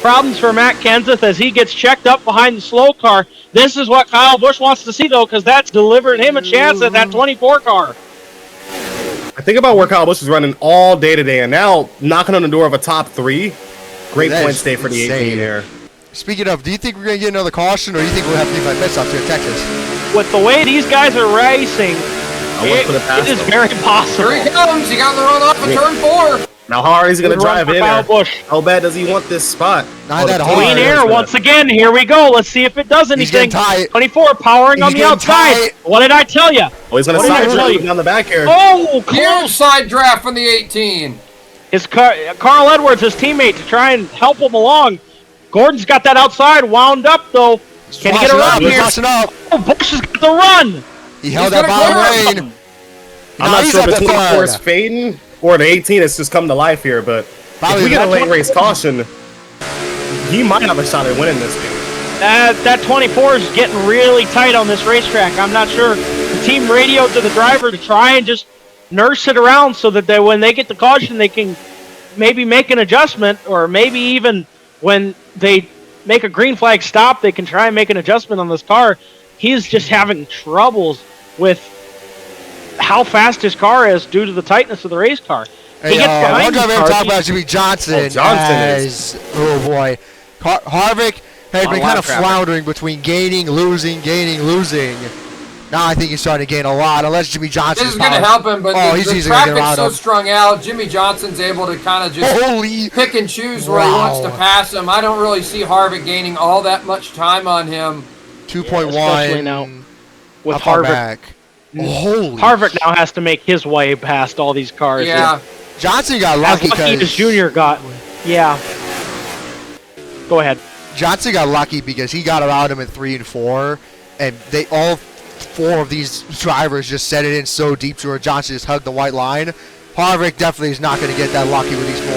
Problems for Matt Kenseth as he gets checked up behind the slow car. This is what Kyle Busch wants to see, though, because that's delivered him a chance at that 24 car. I think about where Kyle Busch is running all day today, and now knocking on the door of a top 3. Great That point is stay for the 18 insane. here. Speaking of, do you think we're going to get another caution, or do you think we'll have 55 pit stops here in Texas? With the way these guys are racing, I wouldn't put it past it is him. very possible. Here he comes. He got the run off of turn 4. Now, how hard is he going to Good run drive for in Kyle there? Busch. How bad does he want this spot? Not that the hard. Clean air once again. Here we go. Let's see if it does He's getting anything. tight. 24 powering on He's the getting outside. tight. What did I tell you? Oh, he's going to What did I side tell you? drive down the back here. Oh, Huge close. side draft from the 18. His Carl Edwards, his teammate, to try and help him along. Gordon's got that outside wound up, though. Can he get around here? Up. Oh, Busch has got the run. He held He's that gonna bottom clear lane. I'm No, not he's sure at if the the 24 third. is fading or the 18 has just come to life here, but Probably if we get a that late 20 race caution, he might have a shot at winning this game. That 24 is getting really tight on this racetrack. I'm not sure. The team radioed to the driver to try and just nurse it around so that when they get the caution, they can maybe make an adjustment, or maybe even when they make a green flag stop, they can try and make an adjustment on this car. He's just having troubles with how fast his car is due to the tightness of the race car. Hey, He gets behind one driver the I'm car. talking about Jimmie Johnson. Oh, Johnson oh boy. Harvick has On been lap kind of traffic. floundering between gaining, losing. Now I think he's starting to gain a lot, unless Jimmie Johnson This is going to help him, but Oh, he's the easily gonna get traffic's around so him. strung out. Jimmie Johnson's able to kind of just Holy. pick and choose where he wants to pass him. I don't really see Harvick gaining all that much time on him. 2.1. especially now with up or Harvick. back. Holy. Harvick now has to make his way past all these cars. Yeah. Johnson got As lucky lucky as because Junior got. Yeah. Go ahead. Johnson got lucky because he got around him at 3 and 4, and they all 4 of these drivers just set it in so deep to where Johnson just hugged the white line. Harvick definitely is not going to get that lucky with these 4.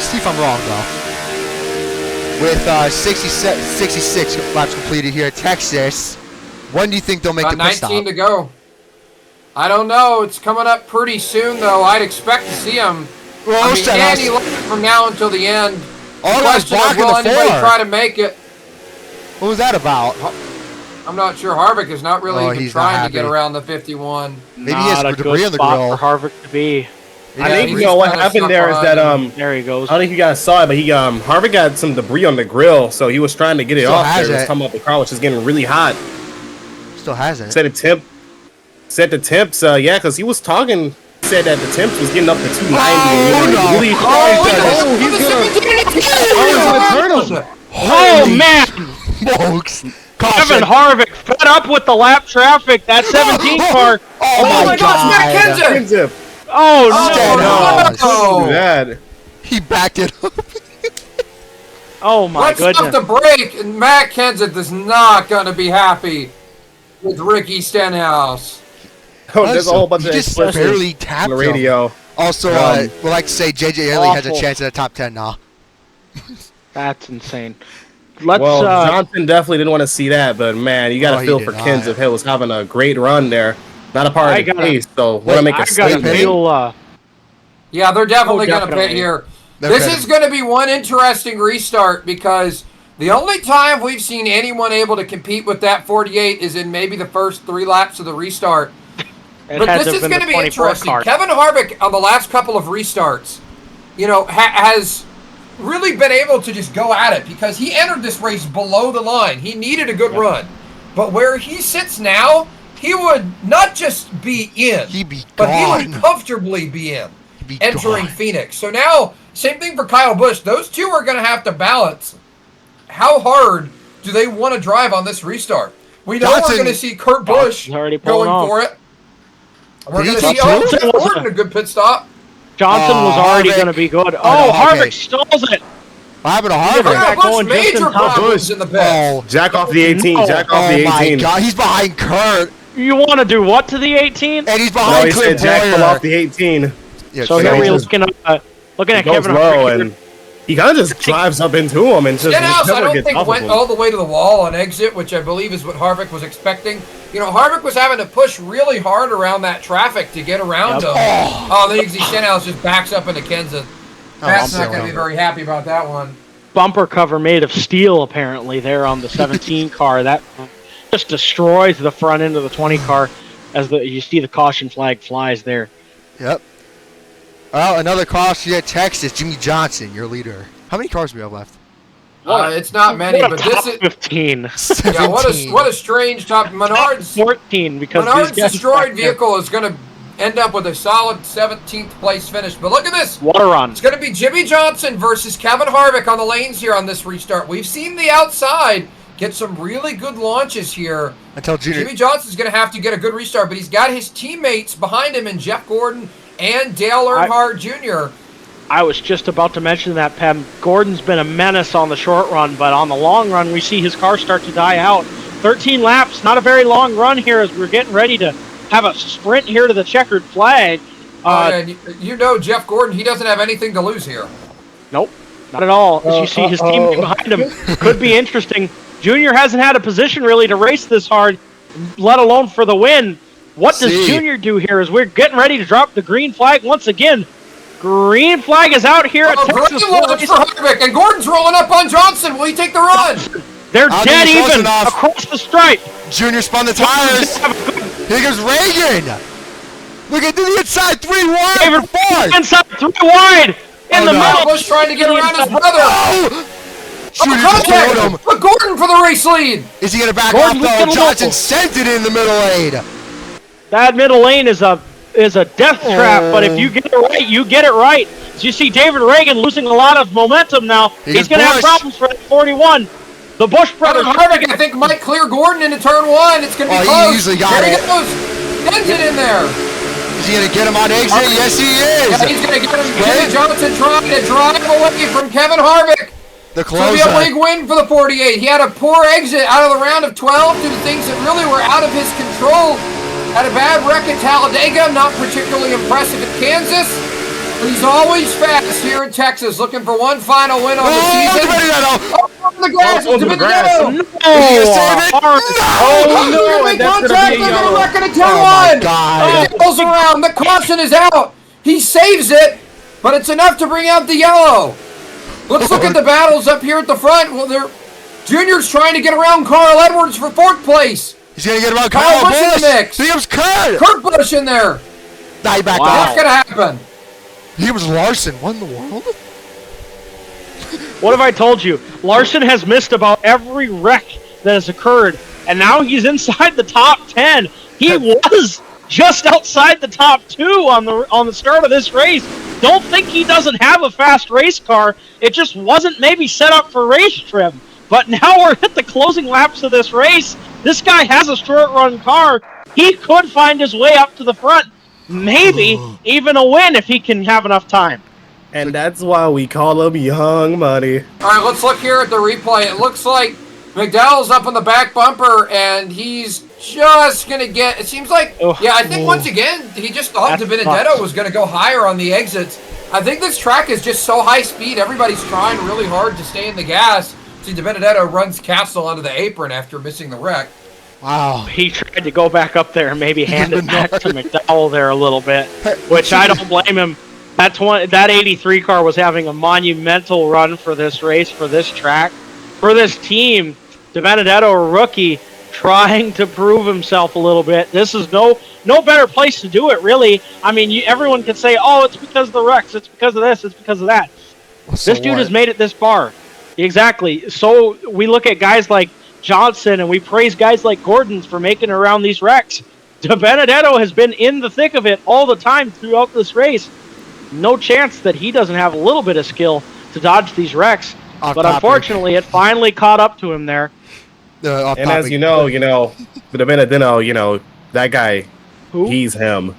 See if I'm wrong though. With 66 laps completed here at Texas, when do you think they'll make About the pit stop? 19 to go. I don't know. It's coming up pretty soon, though. I'd expect to see him. Well, I mean, set us- any longer from now until the end. All The guys question is, blocking will the anybody 4. try to make it? What was that about? I'm not sure. Harvick is not really Oh, even he's not trying to get happy. around the 51. Maybe he has Not a debris good on the spot grill. for Harvick to be. I Yeah, think he's you know what kinda happened stuck there is behind that There he goes. I don't think you guys saw it, but Harvick got some debris on the grill, so he was trying to get it Still off has there. He was it. coming up the car, which is getting really hot. Still hasn't. Set the temps, yeah, because he was talking. Said that the temps was getting up to 290. and no. really he's gonna turn him. Oh, man! Smokes. Kevin Harvick fed up with the lap traffic. That 17 car. Oh my gosh, Matt God. Kenseth! Oh, Oh, no. no. Do that. He backed it up. Oh, my Let's goodness. stop the break, and Matt Kenseth is not going to be happy with Ricky Stenhouse. Oh, there's a whole bunch He of just expletives barely on tapped the him. radio. Also, we'd like to say J.J. Haley has a chance at the top 10 now. That's insane. Johnson definitely didn't want to see that, but man, you got to feel for Kenseth. Hill was having a great run there. Not a part of the pace, so want to make a statement. Yeah, they're definitely going to pit here. This is going to be one interesting restart because the only time we've seen anyone able to compete with that 48 is in maybe the first 3 laps of the restart. But this is going to be interesting. Kevin Harvick on the last couple of restarts, has really been able to just go at it because he entered this race below the line. He needed a good run. But where he sits now, he would not just be in, but he would comfortably be in entering Phoenix. So now, same thing for Kyle Busch. Those two are going to have to balance. How hard do they want to drive on this restart? We know we're going to see Kurt Busch going for it. We're going to see Jeff Gordon a good pit stop. Johnson was already going to be good. Harvick stalls it. What happened to Harvick? Busch major problems in the pit. Jack off the 18. Jack off the 18. Oh my God, he's behind Kurt. You want to do what to the 18? And he's behind Clint Jack fell off the 18. Yeah, so here we're looking at Kevin Harvick. And he kind of just drives up into him and just I don't think went all the way to the wall on exit, which I believe is what Harvick was expecting. Harvick was having to push really hard around that traffic to get around him. Then you can see Stenhouse just backs up into Kenseth. Pat's not going to be very happy about that one. Bumper cover made of steel, apparently, there on the 17 car. That just destroys the front end of the 20 car as you see the caution flag flies there. Yep. Well, another caution at Texas. Jimmie Johnson, your leader. How many cars do we have left? It's not many, but this is 15. Yeah, what a strange top. Menard's 14 because Menard's destroyed vehicle is going to end up with a solid 17th place finish. But look at this. What a run. It's going to be Jimmie Johnson versus Kevin Harvick on the lanes here on this restart. We've seen the outside get some really good launches here. Jimmie Johnson's going to have to get a good restart, but he's got his teammates behind him in Jeff Gordon and Dale Earnhardt Jr. I was just about to mention that, Pem. Gordon's been a menace on the short run, but on the long run, we see his car start to die out. 13 laps, not a very long run here as we're getting ready to have a sprint here to the checkered flag. Jeff Gordon, he doesn't have anything to lose here. Nope, not at all. As you see his team behind him, could be interesting. Junior hasn't had a position really to race this hard, let alone for the win. What does Junior do here as we're getting ready to drop the green flag once again? Green flag is out here at Texas Motor for Harvick, and Gordon's rolling up on Johnson. Will he take the run? They're dead even across the stripe. Junior spun the tires. Here goes Reagan. Look at the inside, 3 wide. David Ford inside, 3 wide in the middle. Busch trying to get around his brother. Junior just rode him. But Gordon for the race lead. Is he going to back off though? Johnson sent it in the middle lane. That middle lane is a death trap, but if you get it right, you get it right. As you see David Reagan losing a lot of momentum now. He's going to have problems for that 41. The Busch brothers. Harvick, I think, might clear Gordon into turn 1. It's going to be close. He usually got it. Goes. Sends it in there. Is he going to get him on exit? Yes, he is. Yeah, he's going to get him. Jimmie Johnson trying to drive away from Kevin Harvick. The closer. It's going to be a big win for the 48. He had a poor exit out of the round of 12 due to things that really were out of his control. Had a bad wreck at Talladega, not particularly impressive at Kansas. But he's always fast here in Texas, looking for one final win on the season. On the grass, No! Big contact, look at the wreck in turn 1. He pulls around, the caution is out. He saves it, but it's enough to bring out the yellow. Let's look at the battles up here at the front. Well, Junior's trying to get around Carl Edwards for 4th place. He's going to get around Kyle Busch in the mix. Here comes Kurt. Kurt Busch in there. Back off. What's going to happen? Here was Larson. What in the world? What have I told you? Larson has missed about every wreck that has occurred, and now he's inside the top 10. He was just outside the top 2 on the start of this race. Don't think he doesn't have a fast race car. It just wasn't maybe set up for race trim. But now we're at the closing laps of this race. This guy has a short-run car. He could find his way up to the front. Maybe even a win if he can have enough time. And that's why we call him Young Money. All right, let's look here at the replay. It looks like McDowell's up on the back bumper, and he's just going to get, it seems like, yeah, I think once again, he just thought DiBenedetto was going to go higher on the exits. I think this track is just so high speed, everybody's trying really hard to stay in the gas. See, DiBenedetto runs Castle onto the apron after missing the wreck. Wow. He tried to go back up there and maybe hand it back to McDowell there a little bit, which I don't blame him. That 83 car was having a monumental run for this race, for this track, for this team. DiBenedetto, a rookie, trying to prove himself a little bit. This is no better place to do it, really. I mean, everyone could say, oh, it's because of the wrecks, it's because of this, it's because of that. So this dude has made it this far. Exactly. So we look at guys like Johnson and we praise guys like Gordon for making it around these wrecks. DiBenedetto has been in the thick of it all the time throughout this race. No chance that he doesn't have a little bit of skill to dodge these wrecks. But unfortunately, it finally caught up to him there. And as you know, DiBenedetto, that guy, he's him.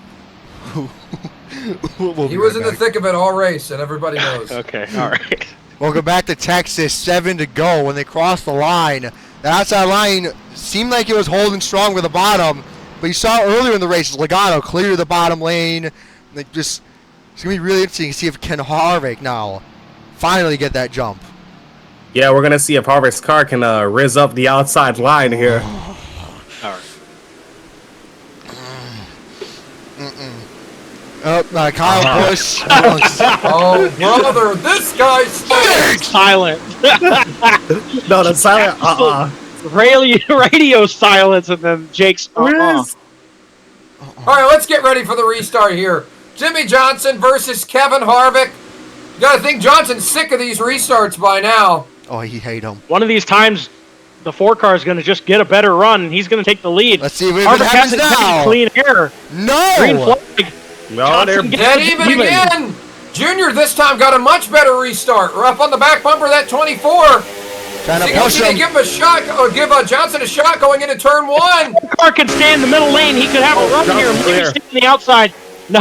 He was in the thick of it all race, and everybody knows. Okay, all right. Welcome back to Texas. 7 to go. When they crossed the line, the outside line seemed like it was holding strong with the bottom, but you saw earlier in the race, Logano clear the bottom lane. Like it's going to be really interesting to see if Ken Harvick now finally get that jump. Yeah, we're going to see if Harvick's car can riz up the outside line here. All right. Kyle Busch. Oh, brother, this guy's silent. No, that's silent. Radio silence, and then Jake's. All right, let's get ready for the restart here. Jimmie Johnson versus Kevin Harvick. You got to think Johnson's sick of these restarts by now. Oh, he hate them. One of these times, the 4 car is going to just get a better run, and he's going to take the lead. Let's see if it happens now. Clean air. No. Green flag. No, they're dead even again. Junior this time got a much better restart. We're up on the back bumper, that 24. Trying to push him. Give him a shot, or give Johnson a shot going into turn 1. The car could stay in the middle lane. He could have a run here. Maybe stay on the outside. No,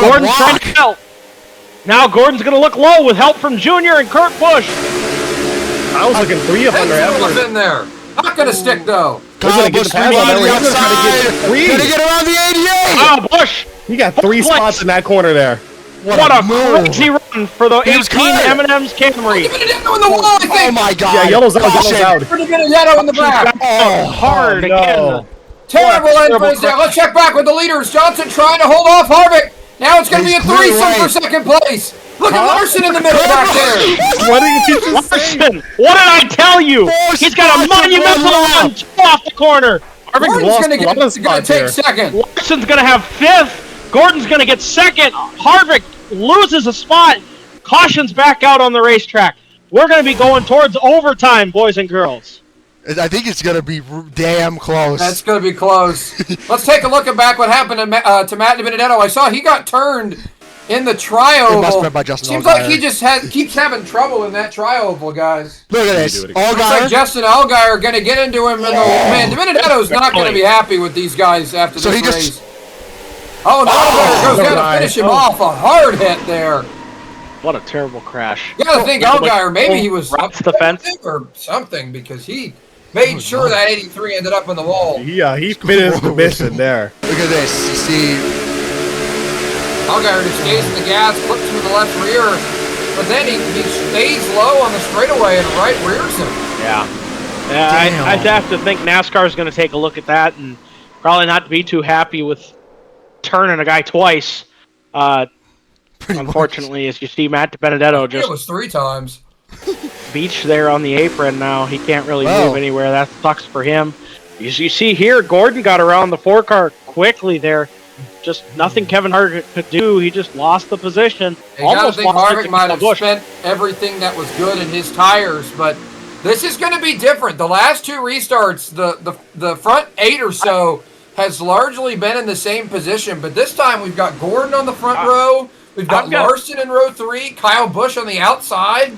Gordon's trying to help. Now Gordon's going to look low with help from Junior and Kurt Busch. I was looking 3 up under Evelyn. In there. Not going to stick, though. Kyle Busch on the outside. Gonna get around the 88. Oh, Busch. He got 3 spots in that corner there. What a crazy run for the 18 M&M's Camry. DiBenedetto in the wall, I think. Oh, my God. Yeah, yellow's out. DiBenedetto in the back. Oh, hard again. Terrible entrance there. Let's check back with the leaders. Johnson trying to hold off Harvick. Now it's going to be a threesome for second place. Look at Larson in the middle back there. What did you just say? Larson, what did I tell you? He's got a monumental run off the corner. Gordon's going to take second. Larson's going to have 5th. Gordon's going to get 2nd. Harvick loses a spot. Caution's back out on the racetrack. We're going to be going towards overtime, boys and girls. I think it's going to be damn close. That's going to be close. Let's take a look at back what happened to Matt DiBenedetto. I saw he got turned in the tri-oval. It must have been by Justin Seems Allgaier. like he just keeps having trouble in that tri-oval, guys. Look at this. Looks like Justin Allgaier going to get into him. Man, DiBenedetto's not going to be happy with these guys after this race. Oh, no, Allgaier goes down to finish him off. A hard hit there. What a terrible crash. You got to think Allgaier, maybe he was up the fence or something, because he made sure that 83 ended up on the wall. Yeah, he finished the mission there. Look at this. You see, Allgaier just stays in the gas, flips to the left rear, but then he stays low on the straightaway and right rears him. Yeah. I'd have to think NASCAR is going to take a look at that and probably not be too happy with turning a guy twice. Unfortunately, as you see, Matt DiBenedetto just... It was 3 times. Beach there on the apron now. He can't really move anywhere. That sucks for him. As you see here, Gordon got around the 4-car quickly there. Just nothing Kevin Harvick could do. He just lost the position. I think Harvick might have spent everything that was good in his tires, but this is going to be different. The last 2 restarts, the front 8 or so has largely been in the same position, but this time we've got Gordon on the front row. We've got Larson in row 3, Kyle Busch on the outside.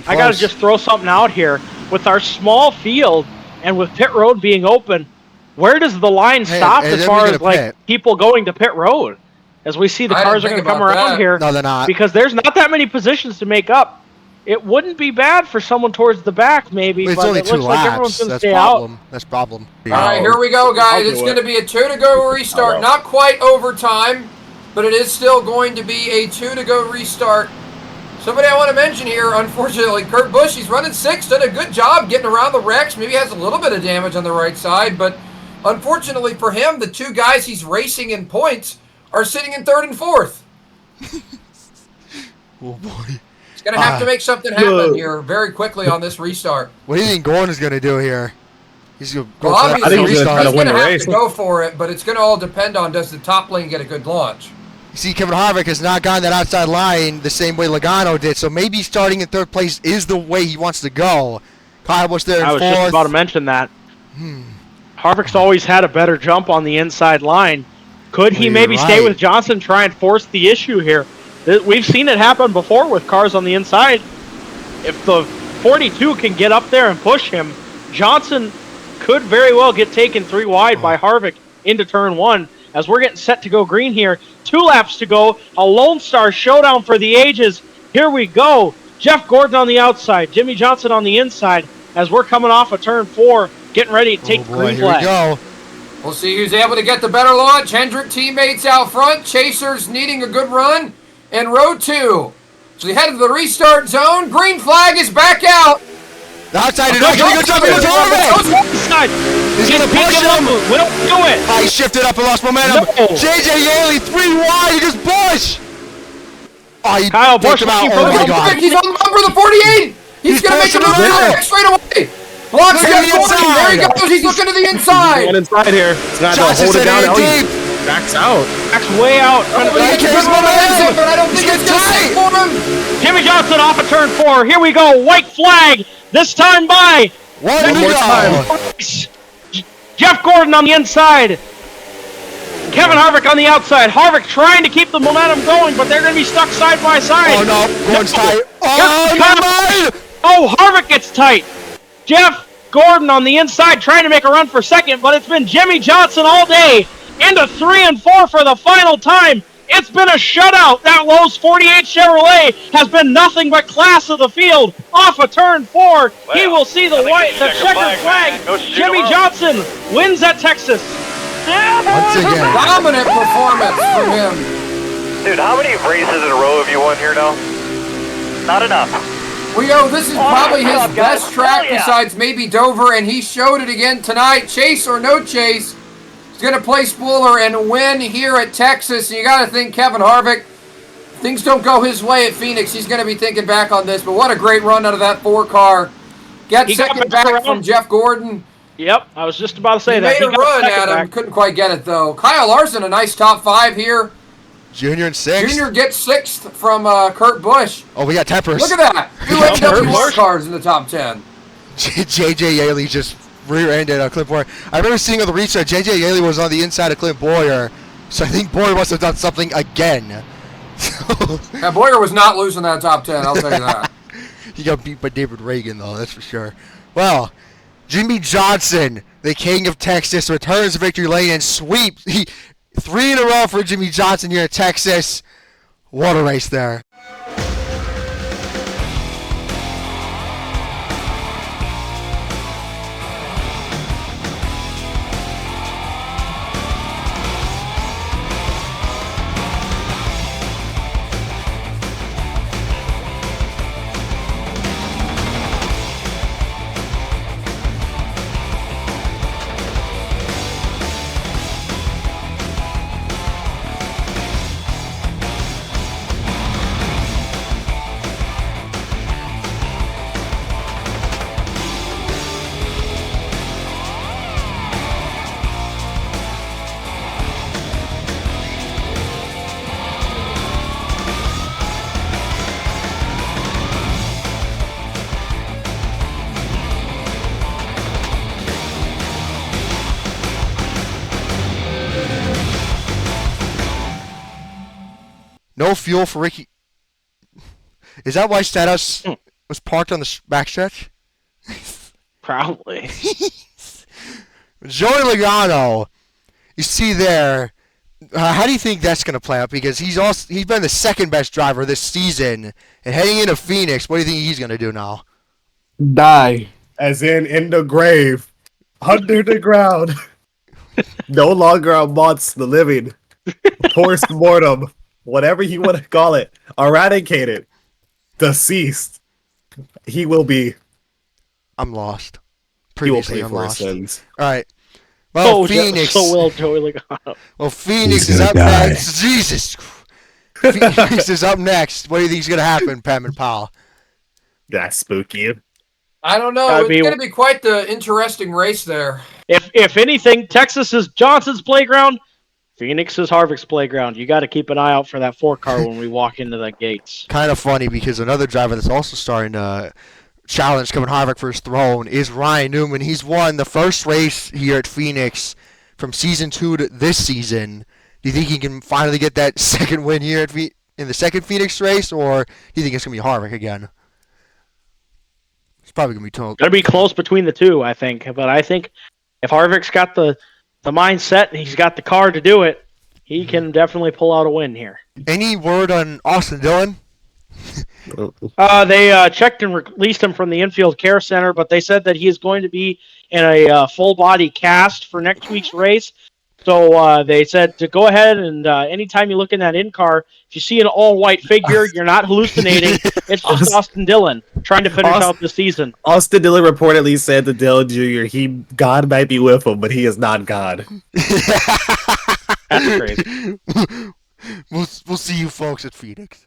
I got to just throw something out here. With our small field and with pit road being open, where does the line stop as far as like people going to pit road? As we see the cars are going to come around here. No, they're not. Because there's not that many positions to make up. it wouldn't be bad for someone towards the back, maybe. But it's but only it 2 looks like laps. everyone's going to That's stay problem. out. That's problem. All right, here we go, guys. do It's it. going to be a 2-to-go restart. Not quite overtime, but it is still going to be a 2-to-go restart. Somebody I want to mention here, unfortunately, Kurt Busch, he's running 6th, done a good job getting around the wrecks. Maybe has a little bit of damage on the right side, but unfortunately for him, the 2 guys he's racing in points are sitting in 3rd and 4th. Oh, boy. He's going to have to make something happen here very quickly on this restart. What do you think Gordon is going to do here? He's going to go Well, for obviously, that he's he's gonna try to going win to the have race. to go for it, but it's going to all depend on does the top lane get a good launch. You see, Kevin Harvick has not gotten that outside line the same way Logano did, so maybe starting in 3rd place is the way he wants to go. Kyle Busch there in 4th. I was just about to mention that. Harvick's always had a better jump on the inside line. Could he maybe stay with Johnson, try and force the issue here? We've seen it happen before with cars on the inside. If the 42 can get up there and push him, Johnson could very well get taken 3 wide by Harvick into turn 1 as we're getting set to go green here. 2 laps to go. A Lone Star showdown for the ages. Here we go. Jeff Gordon on the outside. Jimmie Johnson on the inside as we're coming off of turn 4, getting ready to take the green flag. Here we go. We'll see who's able to get the better launch. Hendrick teammates out front. Chasers needing a good run. And row 2. So we head to the restart zone. Green flag is back out. The outside is not going to go to Harvick. He's going to push him. We'll do it. He shifted up and lost momentum. No. JJ Yeley 3 wide. He just Busch. Oh, he Kyle picked Busch him out. looking Oh, for my the God. He's on the bumper of the 48. He's going to make a move to the back straight away. Blocks Look at Jeff the Gordon. inside. There he goes. He's looking to the inside. Going inside here. He's going to have to Johnson hold it down. in Oh, deep. he backs out. Backs way out. Oh, he He can carries run momentum. momentum, but I don't think He's it's going to tight. stick for him. Jimmie Johnson off of turn 4. Here we go. White flag. This time by One more more time. time. Jeff Gordon on the inside. Kevin Harvick on the outside. Harvick trying to keep the momentum going, but they're going to be stuck side by side. Oh, no. Gordon's tight. Oh, Here- never mind. Oh, Harvick gets tight. Jeff Gordon on the inside trying to make a run for second, but it's been Jimmie Johnson all day. Into 3 and 4 for the final time. It's been a shutout. That Lowe's 48 Chevrolet has been nothing but class of the field. Off of turn 4, he will see the checkered flag. Jimmie Johnson wins at Texas. Once again. Dominant performance from him. Dude, how many races in a row have you won here now? Not enough. Leo, this is probably his job, guys. best track Hell yeah. besides maybe Dover, and he showed it again tonight. Chase or no chase, he's going to play Spooler and win here at Texas. And you got to think Kevin Harvick, if things don't go his way at Phoenix, he's going to be thinking back on this. But what a great run out of that 4 car. Got He got second back back around. from Jeff Gordon. Yep, I was just about to say He that. made a got run second at him, back. couldn't quite get it though. Kyle Larson, a nice top 5 here. Junior and 6th. Junior gets 6th from Kurt Busch. Oh, we got Tempers. Look at that. 2 NW1 cars in the top 10. JJ Yeley just rear-ended Clint Boyer. I remember seeing on the restart, JJ Yeley was on the inside of Clint Boyer, so I think Boyer must have done something again. Yeah, Boyer was not losing that top 10, I'll tell you that. He got beat by David Reagan, though, that's for sure. Well, Jimmie Johnson, the king of Texas, returns to victory lane and sweeps. 3 in a row for Jimmie Johnson here at Texas. What a race there. No fuel for Ricky. Is that why Status was parked on the backstretch? Probably. Joey Logano, you see there, How do you think that's going to play out? Because he's been the second best driver this season, and heading into Phoenix, what do you think he's going to do now? Die, as in the grave, under the ground, no longer amongst the living, post-mortem, whatever you want to call it, eradicated, deceased. He will be. I'm lost. He will Previously, pay I'm for his lost. sins. All right. Well, Oh, Phoenix. so will Joey Logano. Well, Phoenix He's is gonna up die. next. Jesus. Phoenix is up next. What do you think is going to happen, Pam and Powell? That's spooky. I don't know. Gotta It's going to be quite the interesting race there. If anything, Texas is Johnson's playground. Phoenix is Harvick's playground. You got to keep an eye out for that 4-car when we walk into the gates. Kind of funny because another driver that's also starting to challenge Kevin Harvick for his throne is Ryan Newman. He's won the first race here at Phoenix from season 2 to this season. Do you think he can finally get that second win here in the second Phoenix race, or do you think it's going to be Harvick again? It's probably going to be told. Going to be close between the two, I think. But I think if Harvick's got the mindset and he's got the car to do it, he can definitely pull out a win here. Any word on Austin Dillon? They checked and released him from the infield care center, but they said that he is going to be in a full-body cast for next week's race. So they said to go ahead and anytime you look in that in-car, if you see an all-white figure, you're not hallucinating. It's just Austin Dillon trying to finish out the season. Austin Dillon reportedly said to Dillon Jr., God might be with him, but he is not God. That's crazy. We'll see you folks at Phoenix.